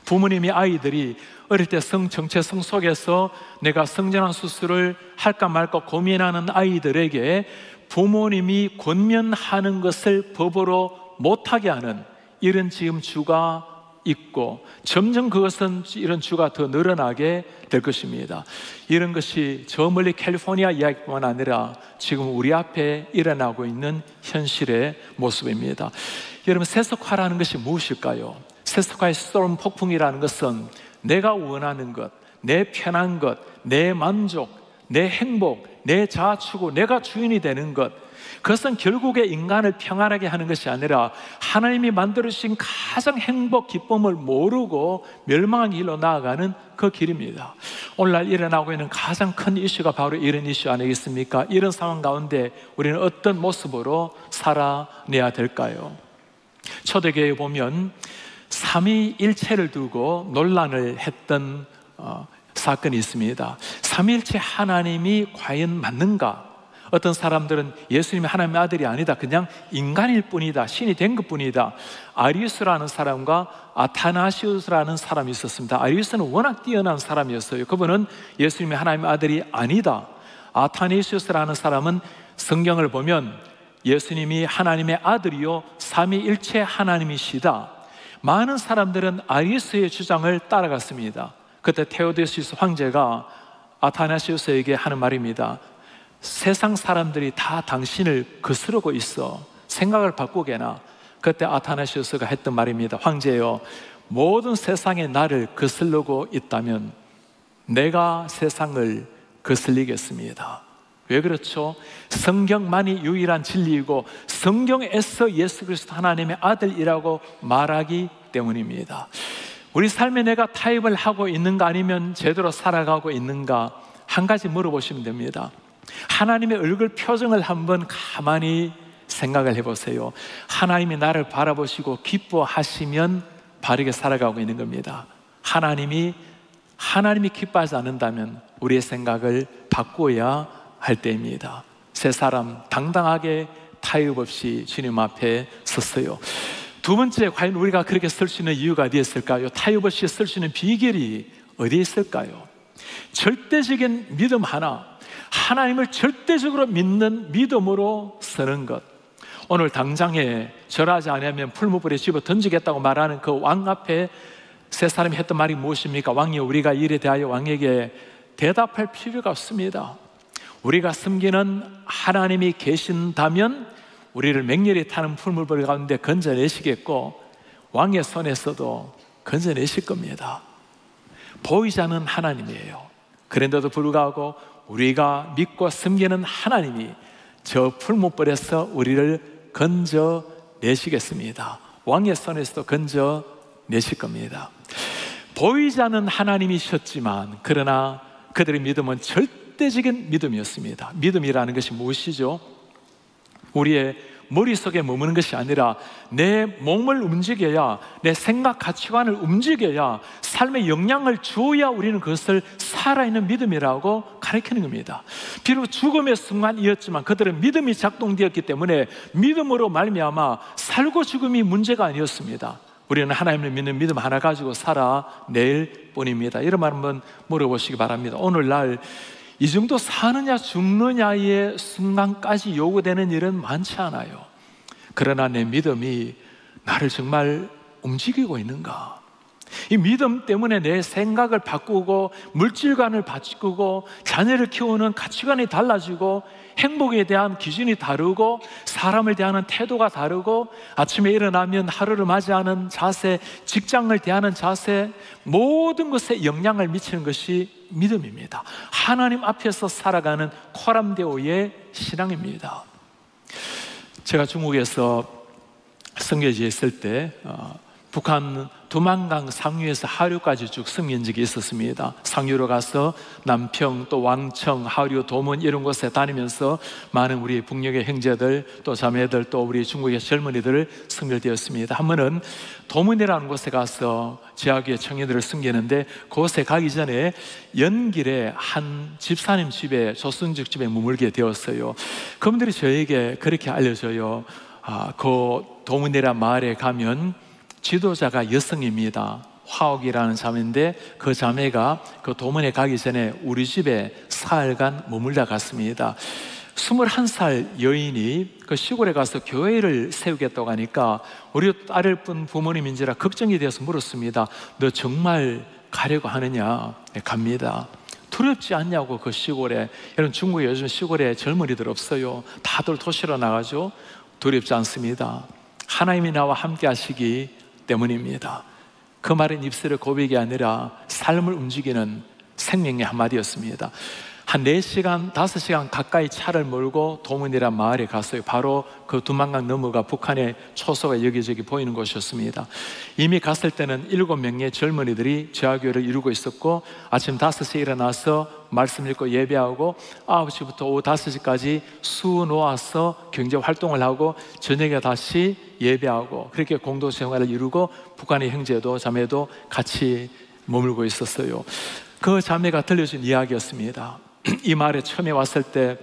부모님이 아이들이 어릴 때 성정체성 속에서 내가 성전환 수술을 할까 말까 고민하는 아이들에게 부모님이 권면하는 것을 법으로 못하게 하는 이런 지금 주가 있고, 점점 그것은 이런 주가 더 늘어나게 될 것입니다. 이런 것이 저 멀리 캘리포니아 이야기뿐만 아니라 지금 우리 앞에 일어나고 있는 현실의 모습입니다. 여러분, 세속화라는 것이 무엇일까요? 세속화의 스토름, 폭풍이라는 것은 내가 원하는 것, 내 편한 것, 내 만족, 내 행복, 내 자아추구, 내가 주인이 되는 것, 그것은 결국에 인간을 평안하게 하는 것이 아니라 하나님이 만들어주신 가장 행복, 기쁨을 모르고 멸망한 길로 나아가는 그 길입니다. 오늘날 일어나고 있는 가장 큰 이슈가 바로 이런 이슈 아니겠습니까? 이런 상황 가운데 우리는 어떤 모습으로 살아내야 될까요? 초대교회에 보면 삼위일체를 두고 논란을 했던 사건이 있습니다. 삼위일체 하나님이 과연 맞는가? 어떤 사람들은 예수님이 하나님의 아들이 아니다, 그냥 인간일 뿐이다, 신이 된 것뿐이다. 아리우스라는 사람과 아타나시우스라는 사람이 있었습니다. 아리우스는 워낙 뛰어난 사람이었어요. 그분은 예수님이 하나님의 아들이 아니다. 아타나시우스라는 사람은 성경을 보면 예수님이 하나님의 아들이요 삼위일체 하나님이시다. 많은 사람들은 아리우스의 주장을 따라갔습니다. 그때 테오도시우스 황제가 아타나시우스에게 하는 말입니다. 세상 사람들이 다 당신을 거스르고 있어. 생각을 바꾸게나. 그때 아타나시우스가 했던 말입니다. 황제여, 모든 세상에 나를 거스르고 있다면 내가 세상을 거슬리겠습니다. 왜 그렇죠? 성경만이 유일한 진리이고 성경에서 예수 그리스도 하나님의 아들이라고 말하기 때문입니다. 우리 삶에 내가 타협을 하고 있는가 아니면 제대로 살아가고 있는가 한 가지 물어보시면 됩니다. 하나님의 얼굴 표정을 한번 가만히 생각을 해보세요. 하나님이 나를 바라보시고 기뻐하시면 바르게 살아가고 있는 겁니다. 하나님이 기뻐하지 않는다면 우리의 생각을 바꿔야 할 때입니다. 세 사람 당당하게 타협 없이 주님 앞에 섰어요. 두 번째, 과연 우리가 그렇게 설 수 있는 이유가 어디에 있을까요? 타협 없이 설 수 있는 비결이 어디에 있을까요? 절대적인 믿음 하나, 하나님을 절대적으로 믿는 믿음으로 서는 것. 오늘 당장에 절하지 않으면 풀무불에 집어 던지겠다고 말하는 그 왕 앞에 세 사람이 했던 말이 무엇입니까? 왕이 우리가 이 일에 대하여 왕에게 대답할 필요가 없습니다. 우리가 섬기는 하나님이 계신다면 우리를 맹렬히 타는 풀무불 가운데 건져내시겠고 왕의 손에서도 건져내실 겁니다. 보이지 않는 하나님이에요. 그런데도 불구하고 우리가 믿고 섬기는 하나님이 저 풀무불에서 우리를 건져내시겠습니다. 왕의 손에서도 건져내실 겁니다. 보이지 않는 하나님이셨지만 그러나 그들의 믿음은 절대적인 믿음이었습니다. 믿음이라는 것이 무엇이죠? 우리의 머릿속에 머무는 것이 아니라 내 몸을 움직여야, 내 생각 가치관을 움직여야, 삶에 영향을 주어야 우리는 그것을 살아있는 믿음이라고 가르치는 겁니다. 비록 죽음의 순간이었지만 그들은 믿음이 작동되었기 때문에 믿음으로 말미암아 살고 죽음이 문제가 아니었습니다. 우리는 하나님을 믿는 믿음 하나 가지고 살아낼 뿐입니다. 이런 말 한번 물어보시기 바랍니다. 오늘날 이 정도 사느냐 죽느냐의 순간까지 요구되는 일은 많지 않아요. 그러나 내 믿음이 나를 정말 움직이고 있는가? 이 믿음 때문에 내 생각을 바꾸고 물질관을 바꾸고 자녀를 키우는 가치관이 달라지고 행복에 대한 기준이 다르고 사람을 대하는 태도가 다르고 아침에 일어나면 하루를 맞이하는 자세, 직장을 대하는 자세, 모든 것에 영향을 미치는 것이 믿음입니다. 하나님 앞에서 살아가는 코람데오의 신앙입니다. 제가 중국에서 선교지에 있을 때 북한 두만강 상류에서 하류까지 쭉 섬긴 적이 있었습니다. 상류로 가서 남평, 또 왕청, 하류, 도문 이런 곳에 다니면서 많은 우리 북녘의 형제들, 또 자매들, 또 우리 중국의 젊은이들을 섬겨되었습니다. 한 번은 도문이라는 곳에 가서 제아교회 청년들을 섬기는데 그곳에 가기 전에 연길에 한 집사님 집에, 조선족 집에 머물게 되었어요. 그분들이 저에게 그렇게 알려줘요. 그 도문이라는 마을에 가면 지도자가 여성입니다. 화옥이라는 자매인데 그 자매가 그 도문에 가기 전에 우리 집에 사흘간 머물다 갔습니다. 21살 여인이 그 시골에 가서 교회를 세우겠다고 하니까 우리 딸을 뿐 부모님인지라 걱정이 되어서 물었습니다. 너 정말 가려고 하느냐? 네, 갑니다. 두렵지 않냐고. 그 시골에, 여러분 중국에 요즘 시골에 젊은이들 없어요. 다들 도시로 나가죠. 두렵지 않습니다. 하나님이 나와 함께 하시기 때문입니다. 그 말은 입술의 고백이 아니라 삶을 움직이는 생명의 한마디였습니다. 한 4시간, 5시간 가까이 차를 몰고 도문이란 마을에 갔어요. 바로 그 두만강 너머가 북한의 초소가 여기저기 보이는 곳이었습니다. 이미 갔을 때는 7명의 젊은이들이 제아교회를 이루고 있었고 아침 5시에 일어나서 말씀 읽고 예배하고 9시부터 오후 5시까지 수 놓아서 경제활동을 하고 저녁에 다시 예배하고 그렇게 공동생활을 이루고 북한의 형제도 자매도 같이 머물고 있었어요. 그 자매가 들려준 이야기였습니다. 이 마을에 처음에 왔을 때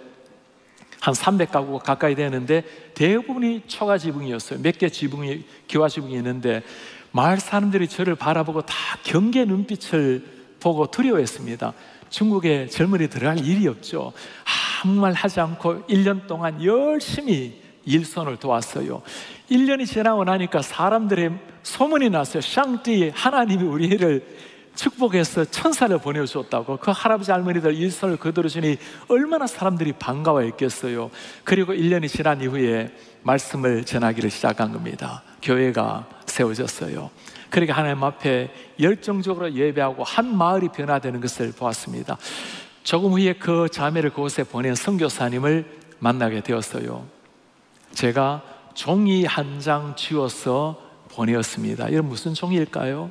한 300가구가 가까이 되는데 대부분이 초가 지붕이었어요. 몇 개 지붕이, 기와 지붕이 있는데 마을 사람들이 저를 바라보고 다 경계 눈빛을 보고 두려워했습니다. 중국에 젊은이들 할 일이 없죠. 아무 말 하지 않고 1년 동안 열심히 일손을 도왔어요. 1년이 지나고 나니까 사람들의 소문이 났어요. 샹띠, 하나님이 우리를 축복해서 천사를 보내주었다고. 그 할아버지 할머니들 일손을 거두어주니 얼마나 사람들이 반가워했겠어요. 그리고 1년이 지난 이후에 말씀을 전하기를 시작한 겁니다. 교회가 세워졌어요. 그러니까 하나님 앞에 열정적으로 예배하고 한 마을이 변화되는 것을 보았습니다. 조금 후에 그 자매를 그곳에 보낸 선교사님을 만나게 되었어요. 제가 종이 한 장 쥐어서 보내었습니다. 이건 무슨 종이일까요?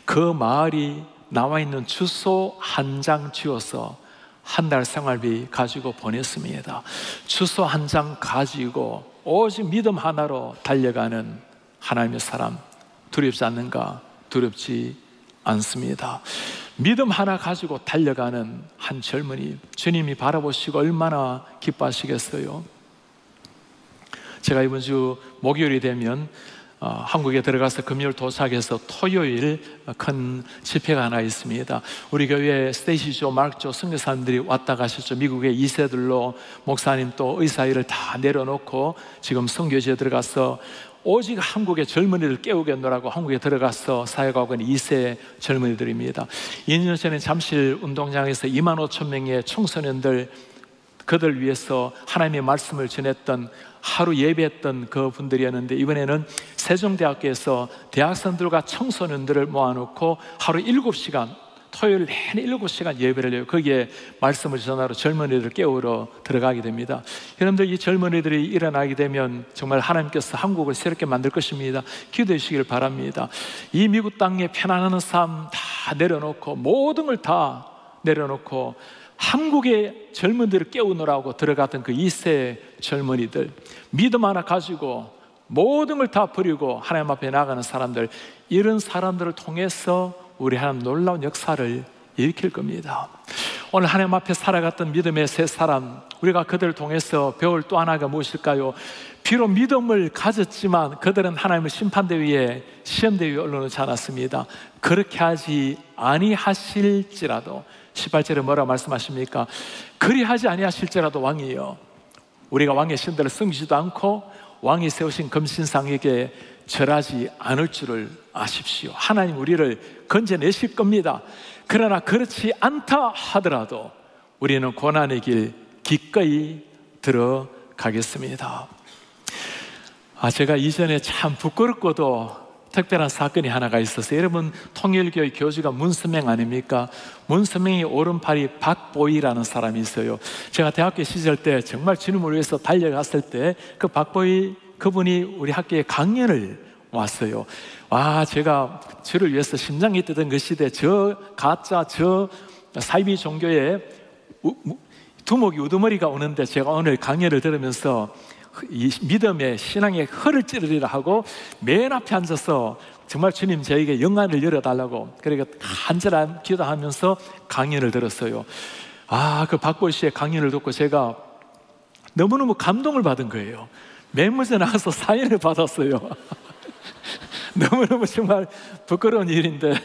그 마을이 나와 있는 주소 한 장 쥐어서 한 달 생활비 가지고 보냈습니다. 주소 한 장 가지고 오직 믿음 하나로 달려가는 하나님의 사람, 두렵지 않는가? 두렵지 않습니다. 믿음 하나 가지고 달려가는 한 젊은이, 주님이 바라보시고 얼마나 기뻐하시겠어요? 제가 이번 주 목요일이 되면 한국에 들어가서 금요일 도착해서 토요일 큰 집회가 하나 있습니다. 우리 교회에 스테이시 조, 마크 조 선교사님들이 왔다 가셨죠. 미국의 2세들로 목사님 또 의사 일을 다 내려놓고 지금 선교지에 들어가서 오직 한국의 젊은이들 깨우겠노라고 한국에 들어가서 사역하고 있는 2세 젊은이들입니다. 2년 전에 잠실 운동장에서 25,000명의 청소년들, 그들 위해서 하나님의 말씀을 전했던, 하루 예배했던 그 분들이었는데, 이번에는 세종대학교에서 대학생들과 청소년들을 모아놓고 하루 7시간, 토요일 내내 7시간 예배를 해요. 거기에 말씀을 전하러 젊은이들을 깨우러 들어가게 됩니다. 여러분들, 이 젊은이들이 일어나게 되면 정말 하나님께서 한국을 새롭게 만들 것입니다. 기도해 주시길 바랍니다. 이 미국 땅에 편안한 삶 다 내려놓고, 모든 걸 다 내려놓고 한국의 젊은이들을 깨우느라고 들어갔던 그 2세 젊은이들, 믿음 하나 가지고 모든 걸 다 버리고 하나님 앞에 나가는 사람들, 이런 사람들을 통해서 우리 하나님 놀라운 역사를 일으킬 겁니다. 오늘 하나님 앞에 살아갔던 믿음의 세 사람, 우리가 그들을 통해서 배울 또 하나가 무엇일까요? 비록 믿음을 가졌지만 그들은 하나님의 심판대 위에, 시험대 위에 올려놓지 않았습니다. 그렇게 하지 아니하실지라도, 18절에 뭐라고 말씀하십니까? 그리하지 아니하실지라도 왕이여, 우리가 왕의 신들을 섬기지도 않고 왕이 세우신 금신상에게 절하지 않을 줄을 아십시오. 하나님 우리를 건져내실 겁니다. 그러나 그렇지 않다 하더라도 우리는 고난의 길 기꺼이 들어가겠습니다. 제가 이전에 참 부끄럽고도 특별한 사건이 하나가 있었어요. 여러분, 통일교회 교주가 문선명 아닙니까? 문선명의 오른팔이 박보이라는 사람이 있어요. 제가 대학교 시절 때 정말 주님을 위해서 달려갔을 때 그 박보이 그분이 우리 학교에 강연을 왔어요. 제가 저를 위해서 심장이 뛰던 그 시대, 저 가짜, 저 사이비 종교에 두목이 우두머리가 오는데, 제가 오늘 강연을 들으면서 이 믿음의 신앙의 허를 찌르리라 하고 맨 앞에 앉아서 정말 주님 저에게 영안을 열어달라고, 그러니까 간절한 기도하면서 강연을 들었어요. 그 박보희 씨의 강연을 듣고 제가 너무너무 감동을 받은 거예요. 매무새 나가서 사인을 받았어요. 너무너무 정말 부끄러운 일인데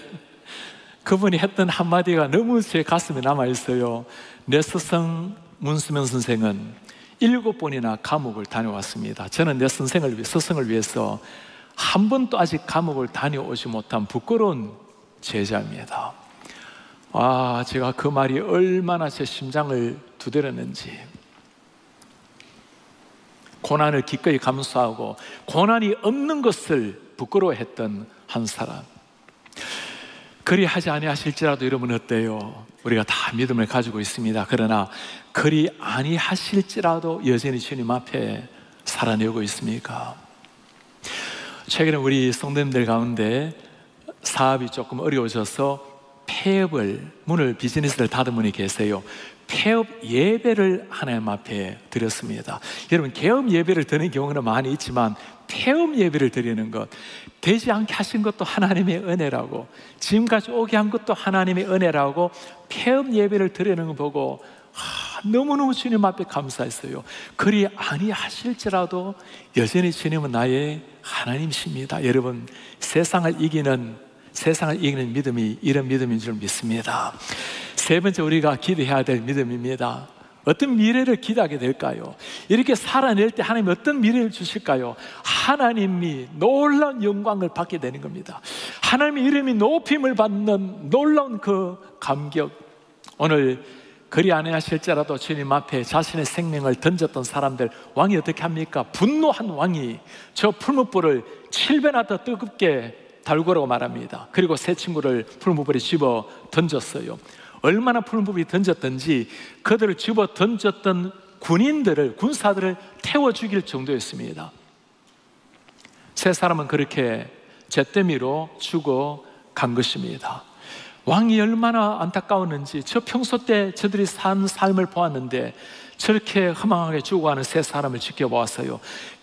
그분이 했던 한마디가 너무 제 가슴에 남아있어요. 내 스승 문수명 선생은 7번이나 감옥을 다녀왔습니다. 저는 내 스승을 위해서 한 번도 아직 감옥을 다녀오지 못한 부끄러운 제자입니다. 제가 그 말이 얼마나 제 심장을 두드렸는지. 고난을 기꺼이 감수하고 고난이 없는 것을 부끄러워했던 한 사람. 그리 하지 아니하실지라도 여러분 어때요? 우리가 다 믿음을 가지고 있습니다. 그러나 그리 아니하실지라도 여전히 주님 앞에 살아내고 있습니까? 최근에 우리 성도님들 가운데 사업이 조금 어려워져서 폐업을, 비즈니스를 닫은 분이 계세요. 폐업 예배를 하나님 앞에 드렸습니다. 여러분, 개업 예배를 드리는 경우는 많이 있지만 폐업 예배를 드리는 것, 되지 않게 하신 것도 하나님의 은혜라고, 지금까지 오게 한 것도 하나님의 은혜라고 폐업 예배를 드리는 거 보고 너무너무 주님 앞에 감사했어요. 그리 아니하실지라도 여전히 주님은 나의 하나님이십니다. 여러분, 세상을 이기는 믿음이 이런 믿음인 줄 믿습니다. 세 번째, 우리가 기대해야 될 믿음입니다. 어떤 미래를 기대하게 될까요? 이렇게 살아낼 때 하나님이 어떤 미래를 주실까요? 하나님이 놀라운 영광을 받게 되는 겁니다. 하나님의 이름이 높임을 받는 놀라운 그 감격. 오늘 그리 아니하실지라도 주님 앞에 자신의 생명을 던졌던 사람들, 왕이 어떻게 합니까? 분노한 왕이 저 풀무불을 7배나 더 뜨겁게 달구라고 말합니다. 그리고 새 친구를 풀무불에 집어 던졌어요. 얼마나 푸른 불이 던졌던지 그들을 집어 던졌던 군사들을 태워 죽일 정도였습니다. 세 사람은 그렇게 잿더미로 죽어간 것입니다. 왕이 얼마나 안타까웠는지, 저 평소 때 저들이 산 삶을 보았는데 저렇게 허망하게 죽어가는 세 사람을 지켜보았어요.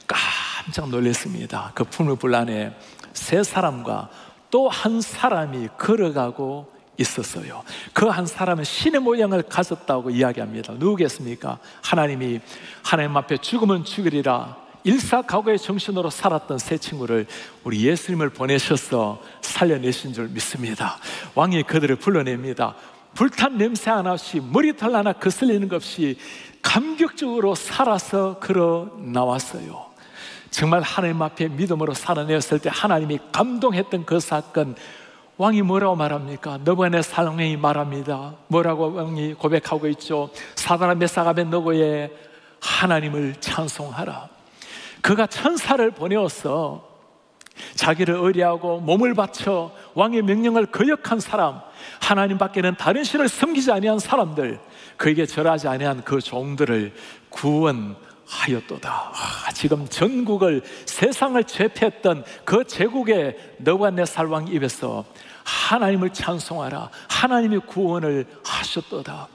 깜짝 놀랐습니다. 그 푸른 불 안에 세 사람과 또 한 사람이 걸어가고 있었어요. 그 한 사람은 신의 모양을 가졌다고 이야기합니다. 누구겠습니까? 하나님이 하나님 앞에 죽으면 죽으리라 일사각오의 정신으로 살았던 세 친구를 우리 예수님을 보내셔서 살려내신 줄 믿습니다. 왕이 그들을 불러냅니다. 불탄 냄새 하나 없이, 머리털 하나 거슬리는 것 없이 감격적으로 살아서 걸어 나왔어요. 정말 하나님 앞에 믿음으로 살아내었을 때 하나님이 감동했던 그 사건, 왕이 뭐라고 말합니까? 느부갓네살이 말합니다. 뭐라고 왕이 고백하고 있죠? 사드락 메삭 아벳느고의 하나님을 찬송하라. 그가 천사를 보내어서 자기를 의뢰하고 몸을 바쳐 왕의 명령을 거역한 사람, 하나님 밖에는 다른 신을 섬기지 아니한 사람들, 그에게 절하지 아니한 그 종들을 구원하였도다. 지금 전국을, 세상을 제패했던 그 제국의 느부갓네살 왕 입에서 하나님을 찬송하라, 하나님이 구원을 하셨도다.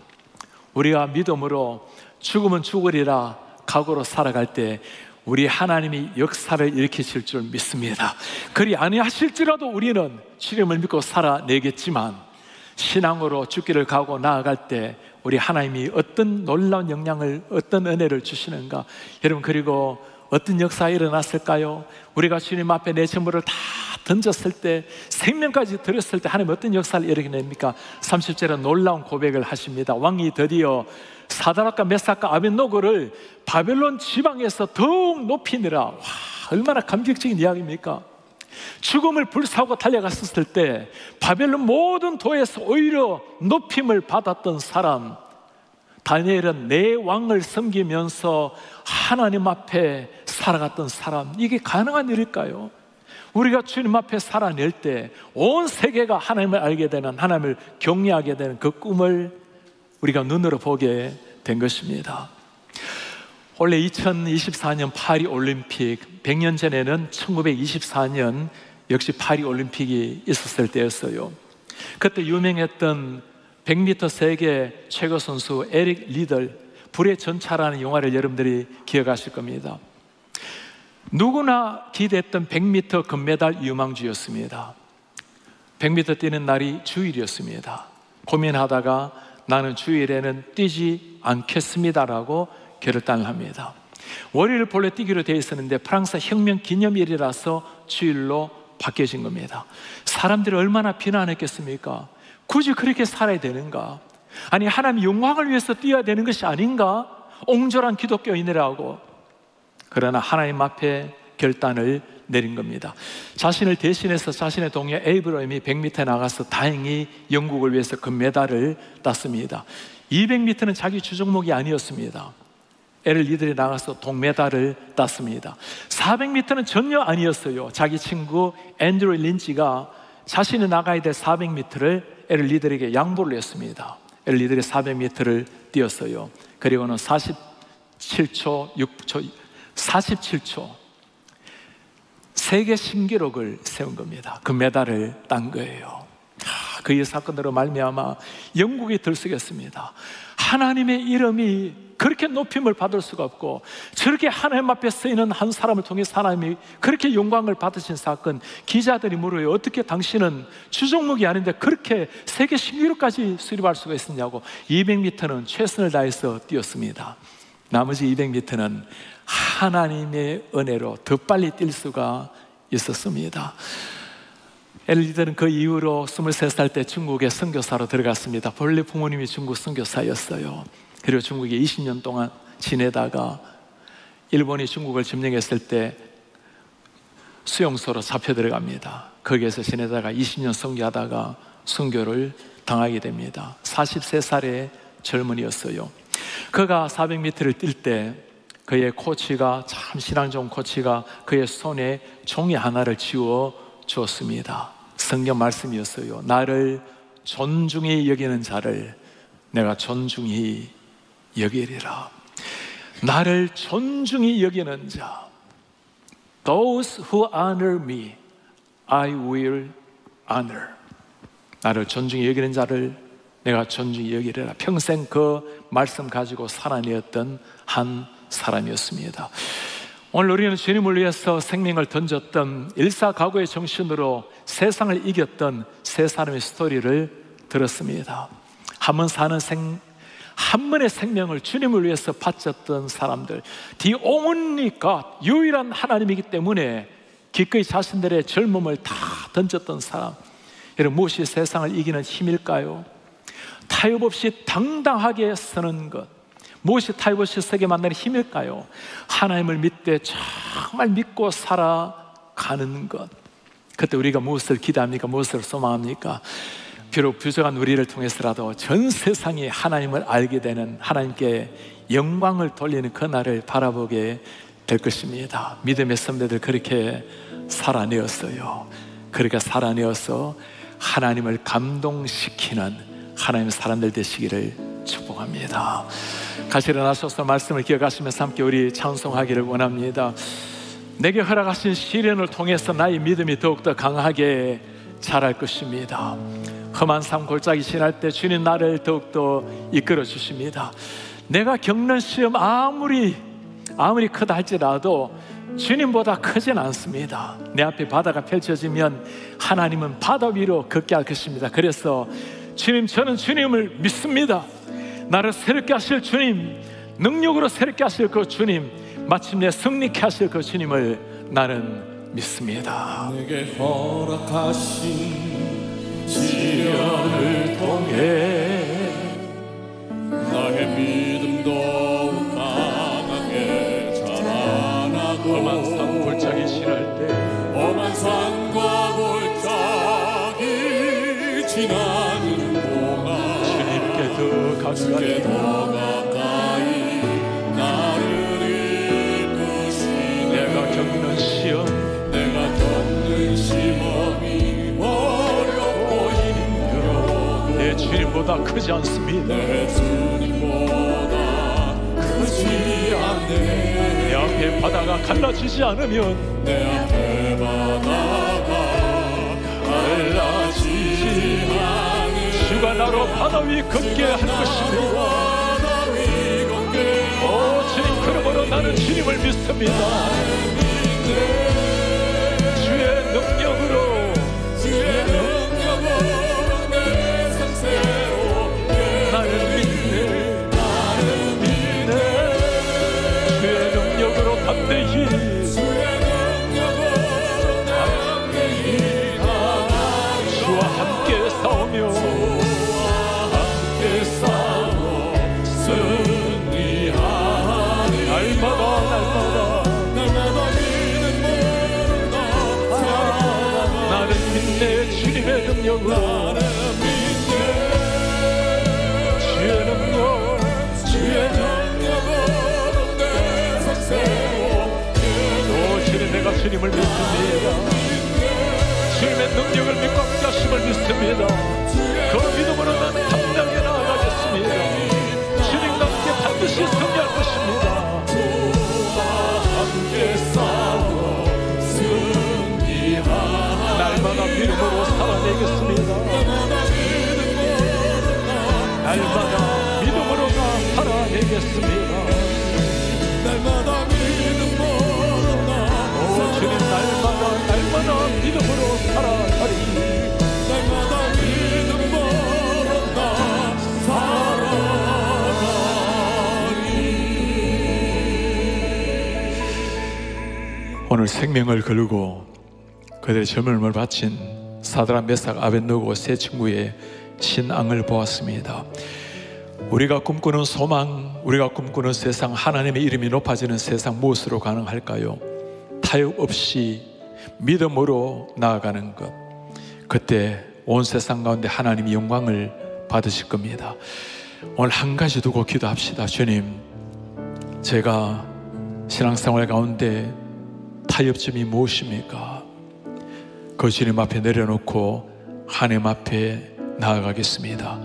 우리가 믿음으로 죽으면 죽으리라 각오로 살아갈 때 우리 하나님이 역사를 일으키실 줄 믿습니다. 그리 아니하실지라도 우리는 주님을 믿고 살아내겠지만, 신앙으로 죽기를 각오 나아갈 때 우리 하나님이 어떤 놀라운 영향을, 어떤 은혜를 주시는가. 여러분, 그리고 어떤 역사가 일어났을까요? 우리가 주님 앞에 내 전부를 다 던졌을 때, 생명까지 드렸을 때 하나님 어떤 역사를 일으켜냅니까? 30절에 놀라운 고백을 하십니다. 왕이 드디어 사드락과 메삭과 아벳느고를 바벨론 지방에서 더욱 높이느라, 와, 얼마나 감격적인 이야기입니까? 죽음을 불사하고 달려갔었을 때 바벨론 모든 도에서 오히려 높임을 받았던 사람, 다니엘은 내 왕을 섬기면서 하나님 앞에 살아갔던 사람, 이게 가능한 일일까요? 우리가 주님 앞에 살아낼 때 온 세계가 하나님을 알게 되는, 하나님을 경외하게 되는 그 꿈을 우리가 눈으로 보게 된 것입니다. 원래 2024년 파리 올림픽, 100년 전에는 1924년 역시 파리 올림픽이 있었을 때였어요. 그때 유명했던 100m 세계 최고 선수 에릭 리들, 불의 전차라는 영화를 여러분들이 기억하실 겁니다. 누구나 기대했던 100m 금메달 유망주였습니다. 100m 뛰는 날이 주일이었습니다. 고민하다가 나는 주일에는 뛰지 않겠습니다라고 결단을 합니다. 월요일 본래 뛰기로 되어 있었는데 프랑스 혁명 기념일이라서 주일로 바뀌어진 겁니다. 사람들이 얼마나 비난했겠습니까? 굳이 그렇게 살아야 되는가? 아니, 하나님 영광을 위해서 뛰어야 되는 것이 아닌가? 옹졸한 기독교인이라고. 그러나 하나님 앞에 결단을 내린 겁니다. 자신을 대신해서 자신의 동료 에이브러임이 100m에 나가서 다행히 영국을 위해서 금메달을 땄습니다. 200m는 자기 주종목이 아니었습니다. 에릭 리들이 나가서 동메달을 땄습니다. 400m는 전혀 아니었어요. 자기 친구 앤드류 린치가 자신이 나가야 될 400m를 에릭 리들에게 양보를 했습니다. 에릭 리들이 400m를 뛰었어요. 그리고는 47초 세계 신기록을 세운 겁니다. 그 메달을 딴 거예요. 그 이 사건으로 말미암아 영국이 들썩였습니다. 하나님의 이름이 그렇게 높임을 받을 수가 없고, 저렇게 하나님 앞에 쓰이는 한 사람을 통해서 하나님이 그렇게 영광을 받으신 사건, 기자들이 물어요. 어떻게 당신은 주종목이 아닌데 그렇게 세계 신기록까지 수립할 수가 있었냐고. 200m는 최선을 다해서 뛰었습니다. 나머지 200m는 하나님의 은혜로 더 빨리 뛸 수가 있었습니다. 엘리들은 그 이후로 23살 때 중국에 선교사로 들어갔습니다. 본래 부모님이 중국 선교사였어요. 그리고 중국에 20년 동안 지내다가 일본이 중국을 점령했을 때 수용소로 잡혀 들어갑니다. 거기에서 지내다가 20년 선교하다가 순교를 당하게 됩니다. 43살의 젊은이였어요. 그가 400m를 뛸 때 그의 코치가, 참 신앙 좋은 코치가 그의 손에 종이 하나를 쥐어 주었습니다. 성경 말씀이었어요. 나를 존중히 여기는 자를 내가 존중히 여기리라. 나를 존중히 여기는 자, Those who honor me, I will honor. 나를 존중히 여기는 자를 내가 존중히 여기리라. 평생 그 말씀 가지고 살아내었던 한 사람이었습니다. 오늘 우리는 주님을 위해서 생명을 던졌던 일사각오의 정신으로 세상을 이겼던 세 사람의 스토리를 들었습니다. 한 번의 생명을 주님을 위해서 바쳤던 사람들, The only God, 유일한 하나님이기 때문에 기꺼이 자신들의 젊음을 다 던졌던 사람. 여러분, 무엇이 세상을 이기는 힘일까요? 타협 없이 당당하게 서는 것, 무엇이 타협 없이 서게 만드는 힘일까요? 하나님을 믿되 정말 믿고 살아가는 것. 그때 우리가 무엇을 기대합니까? 무엇을 소망합니까? 비록 부족한 우리를 통해서라도 전 세상이 하나님을 알게 되는, 하나님께 영광을 돌리는 그날을 바라보게 될 것입니다. 믿음의 선배들 그렇게 살아내었어요. 그렇게 살아내어서 하나님을 감동시키는 하나님의 사람들 되시기를 축복합니다. 같이 일어나셔서 말씀을 기억하시면서 함께 우리 찬송하기를 원합니다. 내게 허락하신 시련을 통해서 나의 믿음이 더욱더 강하게 자랄 것입니다. 험한 삶 골짜기 지날 때 주님 나를 더욱더 이끌어 주십니다. 내가 겪는 시험 아무리 크다 할지라도 주님보다 크진 않습니다. 내 앞에 바다가 펼쳐지면 하나님은 바다 위로 걷게 할 것입니다. 그래서 주님, 저는 주님을 믿습니다. 나를 새롭게 하실 주님, 능력으로 새롭게 하실 그 주님, 마침내 승리케 하실 그 주님을 나는 믿습니다. 내게 허락하신 시련을 통해 나의 믿음도 강하게 자라나고 험한 산 골짜기 지날 때 험한 산과 골짜기 지나는 동안 주님께 더 가까이 나를 이끄시네. 내가 겪는 시험, 내가 겪는 시험이 어렵고 힘들어 내 주님보다 크지 않습니다. 내 주님보다 크지 않네. 내 앞에 바다가 갈라지지 않으면 내 앞에 바다가 갈라지지 않으면 주가 나로 바다 위 걷게 할 것입니다. 오 주님, 그러므로 나는 주님을 믿습니다. 주의 능력으로 내 상세로 나를 믿네. 주의 능력으로 담대히 주와 함께 싸우며 나는 믿네. 주님의 능력으로 주의 능력으로 내 상세로 오 주님, 내가 주님을 믿습니다. 주님의 능력을 믿고 함께하심을 믿습니다. 그 믿음으로 나는 담대하게 나아가겠습니다. 주님과 함께 반드시 승리할 것입니다. 함께 싸워 승리하라. 날마다 믿음으로 살아내겠습니다. 날마다 믿음으로 살아내겠습니다. 날마다 믿음으로 오 주님, 날마다 믿음으로 살아가리. 날마다 믿음으로 살아가리. 오늘 생명을 걸고 그들의 젊음을 바친 사드락, 메삭, 아벳느고 세 친구의 신앙을 보았습니다. 우리가 꿈꾸는 소망, 우리가 꿈꾸는 세상, 하나님의 이름이 높아지는 세상, 무엇으로 가능할까요? 타협 없이 믿음으로 나아가는 것. 그때 온 세상 가운데 하나님이 영광을 받으실 겁니다. 오늘 한 가지 두고 기도합시다. 주님, 제가 신앙생활 가운데 타협점이 무엇입니까? 그 주님 앞에 내려놓고 하나님 앞에 나아가겠습니다.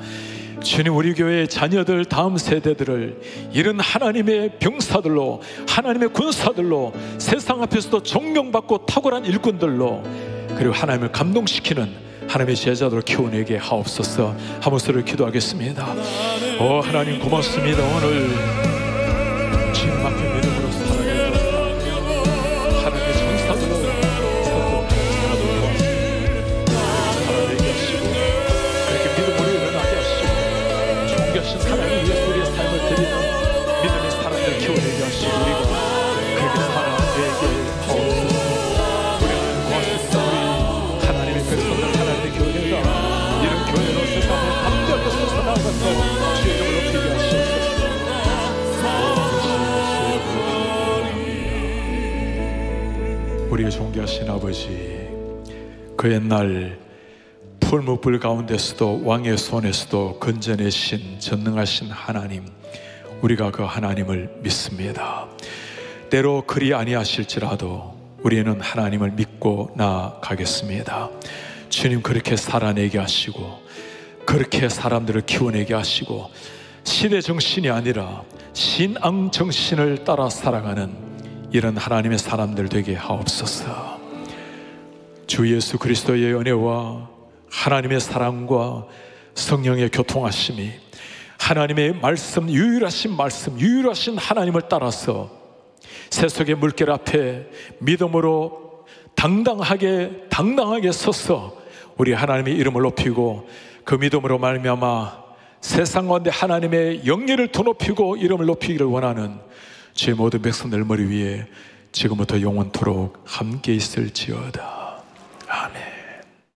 주님, 우리 교회의 자녀들, 다음 세대들을 이런 하나님의 병사들로, 하나님의 군사들로, 세상 앞에서도 존경받고 탁월한 일꾼들로, 그리고 하나님을 감동시키는 하나님의 제자들로 키워내게 하옵소서. 한 목소리로 기도하겠습니다. 하나님 고맙습니다. 오늘 주님 앞에 믿음으로 살아가겠습니다. 하나님의 전사들로 살아내게 하시고, 그렇게 믿음으로 일어나게 하시고, 존귀하신 하나님 위해서 우리의 삶을 드리는 믿음의 사람들 키워내게 하시고, 우리가 그렇게 살아내게 하옵소서. 우리 하나님 고맙습니다. 우리 하나님의 백성들, 하나님의 교회가 이런 교회로 세상에 담대하게 솟아나가서 주의 이름을 높이게 하시옵소서. 우리의 존귀하신 아버지, 그 옛날 풀무불 가운데서도 왕의 손에서도 건져내신 전능하신 하나님, 우리가 그 하나님을 믿습니다. 때로 그리 아니하실지라도 우리는 하나님을 믿고 나아가겠습니다. 주님, 그렇게 살아내게 하시고, 그렇게 사람들을 키워내게 하시고, 시대 정신이 아니라 신앙 정신을 따라 살아가는 이런 하나님의 사람들 되게 하옵소서. 주 예수 그리스도의 은혜와 하나님의 사랑과 성령의 교통하심이, 하나님의 말씀, 유일하신 말씀, 유일하신 하나님을 따라서 세속의 물결 앞에 믿음으로 당당하게 서서 우리 하나님의 이름을 높이고, 그 믿음으로 말미암아 세상 가운데 하나님의 영예를 더 높이고 이름을 높이기를 원하는 주의 모든 백성들 머리 위에 지금부터 영원토록 함께 있을지어다.